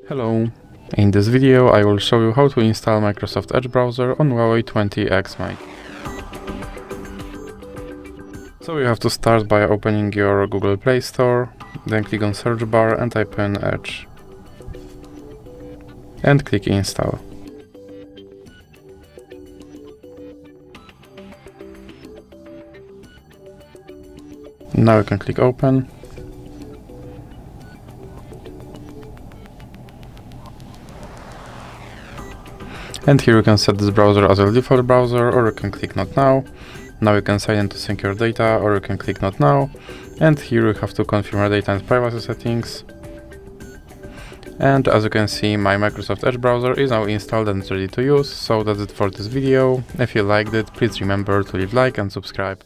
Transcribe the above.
Hello! In this video I will show you how to install Microsoft Edge browser on Huawei 20X Mate. So you have to start by opening your Google Play Store, then click on search bar and type in Edge. And click install. Now you can click open. And here you can set this browser as a default browser, or you can click not now. Now you can sign in to sync your data, or you can click not now. And here you have to confirm your data and privacy settings. And as you can see, my Microsoft Edge browser is now installed and ready to use. So that's it for this video. If you liked it, please remember to leave a like and subscribe.